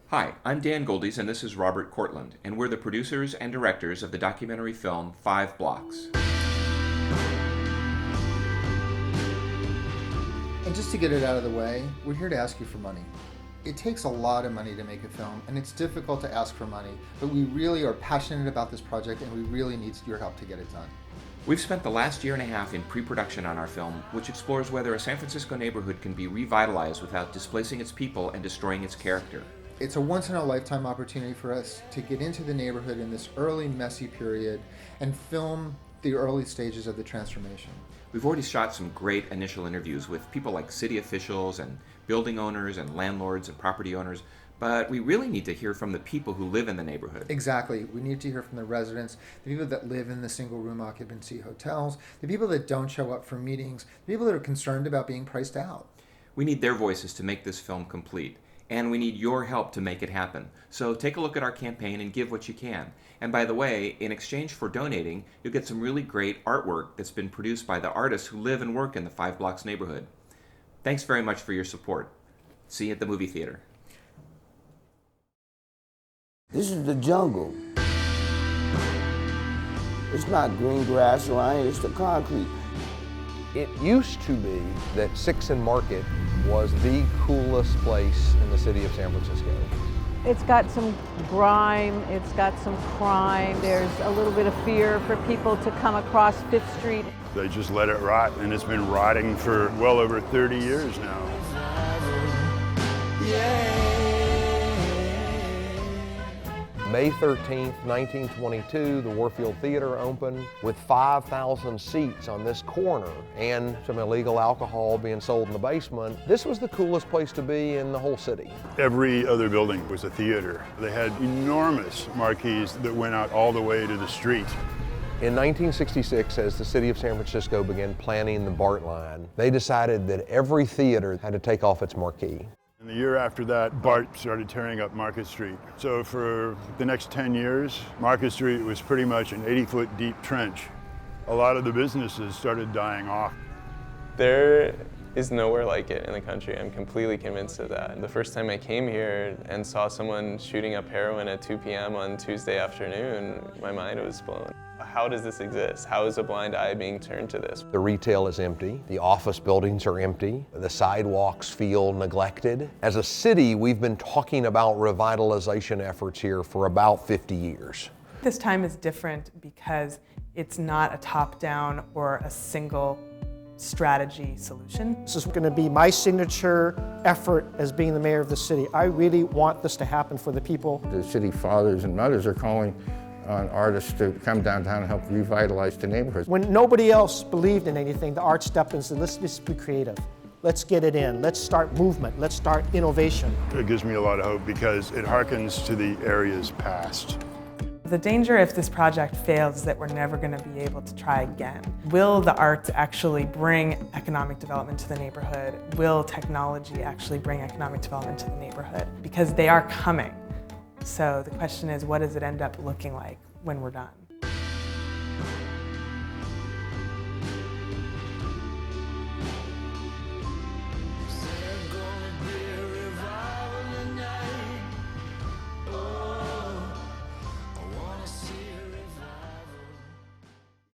Hi, I'm Dan Goldies and this is Robert Cortland, and we're the producers and directors of the documentary film 5 Blocks. And just to get it out of the way, we're here to ask you for money. It takes a lot of money to make a film, and it's difficult to ask for money, but we really are passionate about this project and we really need your help to get it done. We've spent the last year and a half in pre-production on our film, which explores whether a San Francisco neighborhood can be revitalized without displacing its people and destroying its character. It's a once-in-a-lifetime opportunity for us to get into the neighborhood in this early, messy period and film the early stages of the transformation. We've already shot some great initial interviews with people like city officials and building owners and landlords and property owners, but we really need to hear from the people who live in the neighborhood. Exactly. We need to hear from the residents, the people that live in the single-room occupancy hotels, the people that don't show up for meetings, the people that are concerned about being priced out. We need their voices to make this film complete, and we need your help to make it happen. So take a look at our campaign and give what you can. And by the way, in exchange for donating, you'll get some really great artwork that's been produced by the artists who live and work in the 5 Blocks neighborhood. Thanks very much for your support. See you at the movie theater. This is the jungle. It's not green grass around here, it's the concrete. It used to be that Sixth and Market was the coolest place in the city of San Francisco. It's got some grime, it's got some crime, there's a little bit of fear for people to come across Fifth Street. They just let it rot, and it's been rotting for well over 30 years now. May 13th, 1922, the Warfield Theater opened with 5,000 seats on this corner and some illegal alcohol being sold in the basement. This was the coolest place to be in the whole city. Every other building was a theater. They had enormous marquees that went out all the way to the street. In 1966, as the city of San Francisco began planning the BART line, they decided that every theater had to take off its marquee. And the year after that, BART started tearing up Market Street. So for the next 10 years, Market Street was pretty much an 80-foot deep trench. A lot of the businesses started dying off. There is nowhere like it in the country. I'm completely convinced of that. The first time I came here and saw someone shooting up heroin at 2 p.m. on Tuesday afternoon, my mind was blown. How does this exist? How is a blind eye being turned to this? The retail is empty, the office buildings are empty, the sidewalks feel neglected. As a city, we've been talking about revitalization efforts here for about 50 years. This time is different because it's not a top-down or a single strategy solution. This is going to be my signature effort as being the mayor of the city. I really want this to happen for the people. The city fathers and mothers are calling on artists to come downtown and help revitalize the neighborhood. When nobody else believed in anything, the arts stepped in and said, let's just be creative. Let's get it in. Let's start movement. Let's start innovation. It gives me a lot of hope because it harkens to the area's past. The danger if this project fails is that we're never going to be able to try again. Will the arts actually bring economic development to the neighborhood? Will technology actually bring economic development to the neighborhood? Because they are coming. So the question is, what does it end up looking like when we're done?